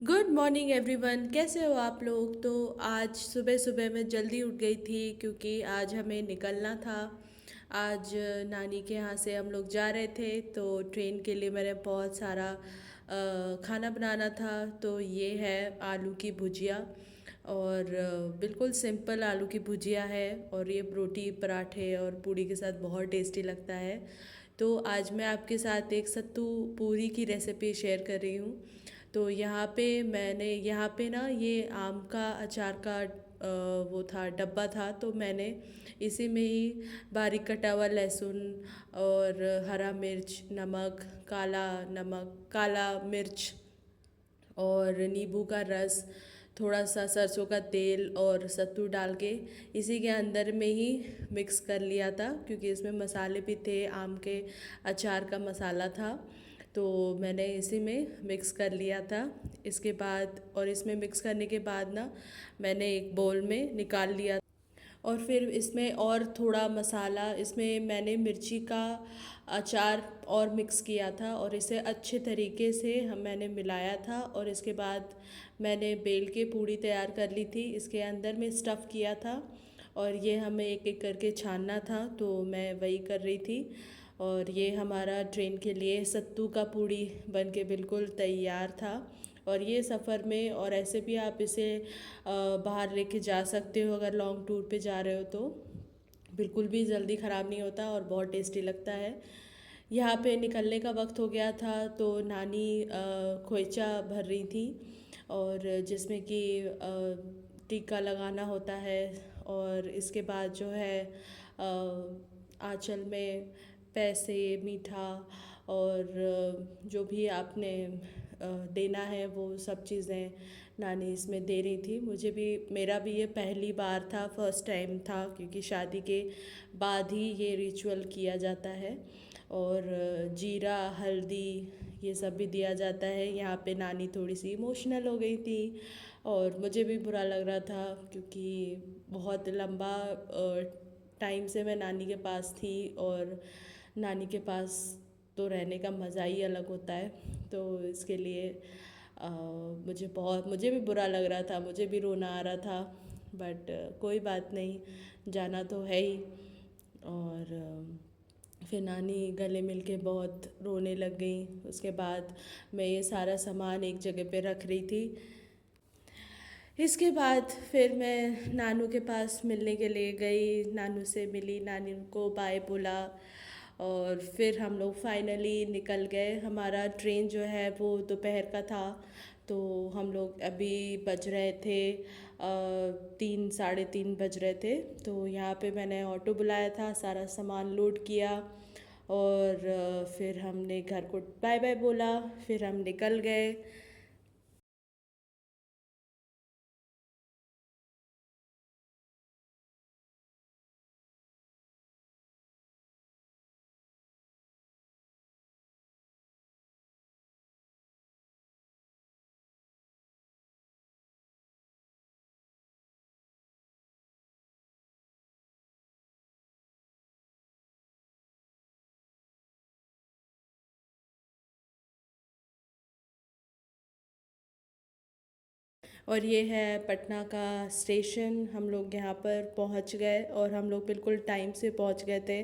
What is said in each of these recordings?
Good morning everyone, कैसे हो आप लोग। तो आज सुबह सुबह मैं जल्दी उठ गई थी क्योंकि आज हमें निकलना था। आज नानी के यहाँ से हम लोग जा रहे थे, तो ट्रेन के लिए मैंने बहुत सारा खाना बनाना था। तो ये है आलू की भुजिया, और बिल्कुल सिंपल आलू की भुजिया है, और ये रोटी पराठे और पूड़ी के साथ बहुत टेस्टी लगता है। तो आज मैं आपके साथ एक सत्तू पूरी की रेसिपी शेयर कर रही हूँ। तो यहाँ पे ना ये आम का अचार का वो था, डब्बा था, तो मैंने इसी में ही बारीक कटा हुआ लहसुन और हरा मिर्च, नमक, काला मिर्च और नींबू का रस, थोड़ा सा सरसों का तेल और सत्तू डाल के इसी के अंदर में ही मिक्स कर लिया था, क्योंकि इसमें मसाले भी थे, आम के अचार का मसाला था। तो मैंने इसी में मिक्स कर लिया था। इसके बाद और इसमें मिक्स करने के बाद ना मैंने एक बोल में निकाल लिया, और फिर इसमें और थोड़ा मसाला, इसमें मैंने मिर्ची का अचार और मिक्स किया था, और इसे अच्छे तरीके से मैंने मिलाया था। और इसके बाद मैंने बेल के पूड़ी तैयार कर ली थी, इसके अंदर में स्टफ़ किया था, और ये हमें एक एक करके छानना था, तो मैं वही कर रही थी। और ये हमारा ट्रेन के लिए सत्तू का पूड़ी बन के बिल्कुल तैयार था। और ये सफ़र में, और ऐसे भी आप इसे बाहर लेके जा सकते हो अगर लॉन्ग टूर पे जा रहे हो, तो बिल्कुल भी जल्दी ख़राब नहीं होता और बहुत टेस्टी लगता है। यहाँ पे निकलने का वक्त हो गया था, तो नानी खोइचा भर रही थी, और जिसमें कि टीका लगाना होता है। और इसके बाद जो है आंचल में पैसे, मीठा और जो भी आपने देना है वो सब चीज़ें नानी इसमें दे रही थी। मेरा भी ये पहली बार था, फर्स्ट टाइम था, क्योंकि शादी के बाद ही ये रिचुअल किया जाता है। और जीरा, हल्दी, ये सब भी दिया जाता है। यहाँ पे नानी थोड़ी सी इमोशनल हो गई थी, और मुझे भी बुरा लग रहा था, क्योंकि बहुत लंबा टाइम से मैं नानी के पास थी, और नानी के पास तो रहने का मज़ा ही अलग होता है। तो इसके लिए मुझे भी बुरा लग रहा था, मुझे भी रोना आ रहा था, बट कोई बात नहीं, जाना तो है ही। और फिर नानी गले मिल के बहुत रोने लग गई। उसके बाद मैं ये सारा सामान एक जगह पे रख रही थी। इसके बाद फिर मैं नानू के पास मिलने के लिए गई, नानू से मिली, नानी को बाय बोला, और फिर हम लोग फाइनली निकल गए। हमारा ट्रेन जो है वो दोपहर का था, तो हम लोग अभी बज रहे थे 3 साढ़े 3 बज रहे थे। तो यहाँ पे मैंने ऑटो बुलाया था, सारा सामान लोड किया, और फिर हमने घर को बाय बाय बोला, फिर हम निकल गए। और ये है पटना का स्टेशन। हम लोग यहाँ पर पहुँच गए, और हम लोग बिल्कुल टाइम से पहुँच गए थे।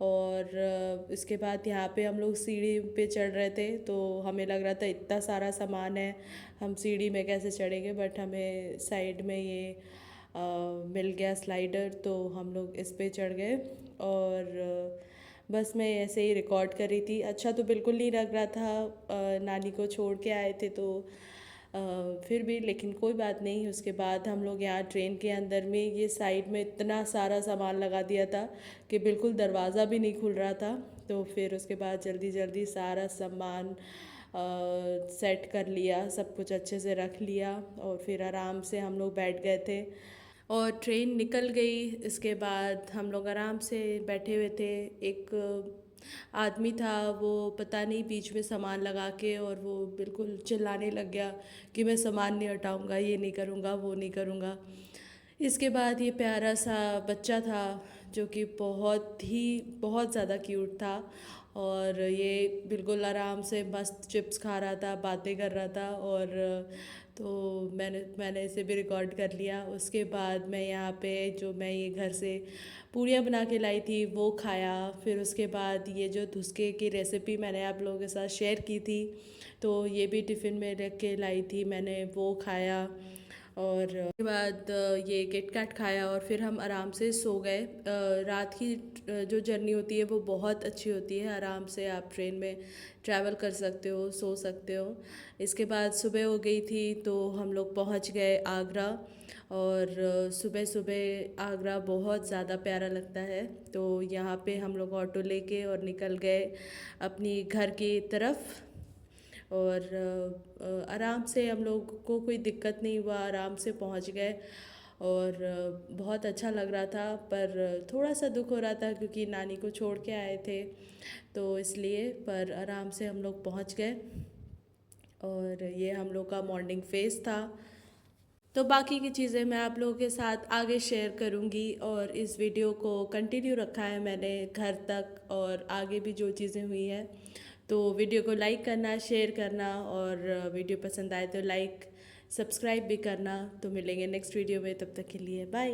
और इसके बाद यहाँ पे हम लोग सीढ़ी पे चढ़ रहे थे, तो हमें लग रहा था इतना सारा सामान है, हम सीढ़ी में कैसे चढ़ेंगे, बट हमें साइड में ये मिल गया स्लाइडर, तो हम लोग इस पे चढ़ गए। और बस मैं ऐसे ही रिकॉर्ड कर रही थी। अच्छा तो बिल्कुल नहीं लग रहा था, नानी को छोड़ के आए थे, तो फिर भी, लेकिन कोई बात नहीं। उसके बाद हम लोग यहाँ ट्रेन के अंदर में ये साइड में इतना सारा सामान लगा दिया था कि बिल्कुल दरवाज़ा भी नहीं खुल रहा था। तो फिर उसके बाद जल्दी जल्दी सारा सामान सेट कर लिया, सब कुछ अच्छे से रख लिया, और फिर आराम से हम लोग बैठ गए थे, और ट्रेन निकल गई। इसके बाद हम लोग आराम से बैठे हुए थे। एक आदमी था, वो पता नहीं बीच में सामान लगा के, और वो बिल्कुल चिल्लाने लग गया कि मैं सामान नहीं हटाऊंगा, ये नहीं करूँगा, वो नहीं करूँगा। इसके बाद ये प्यारा सा बच्चा था, जो कि बहुत ज़्यादा क्यूट था, और ये बिल्कुल आराम से मस्त चिप्स खा रहा था, बातें कर रहा था। और तो मैंने इसे भी रिकॉर्ड कर लिया। उसके बाद मैं यहाँ पे जो मैं ये घर से पूड़ियाँ बना के लाई थी वो खाया। फिर उसके बाद ये जो धुसके की रेसिपी मैंने आप लोगों के साथ शेयर की थी, तो ये भी टिफ़िन में रख के लाई थी मैंने, वो खाया। और उसके बाद ये किटकैट खाया और फिर हम आराम से सो गए। रात की जो जर्नी होती है वो बहुत अच्छी होती है, आराम से आप ट्रेन में ट्रैवल कर सकते हो, सो सकते हो। इसके बाद सुबह हो गई थी तो हम लोग पहुंच गए आगरा। और सुबह सुबह आगरा बहुत ज़्यादा प्यारा लगता है। तो यहाँ पे हम लोग ऑटो लेके और निकल गए अपनी घर की तरफ। और आराम से हम लोग को कोई दिक्कत नहीं हुआ, आराम से पहुंच गए। और बहुत अच्छा लग रहा था, पर थोड़ा सा दुख हो रहा था क्योंकि नानी को छोड़ के आए थे, तो इसलिए। पर आराम से हम लोग पहुंच गए। और ये हम लोग का मॉर्निंग फेस था। तो बाकी की चीज़ें मैं आप लोगों के साथ आगे शेयर करूँगी। और इस वीडियो को कंटिन्यू रखा है मैंने घर तक, और आगे भी जो चीज़ें हुई हैं। तो वीडियो को लाइक करना, शेयर करना, और वीडियो पसंद आए तो लाइक सब्सक्राइब भी करना। तो मिलेंगे नेक्स्ट वीडियो में, तब तक के लिए बाय।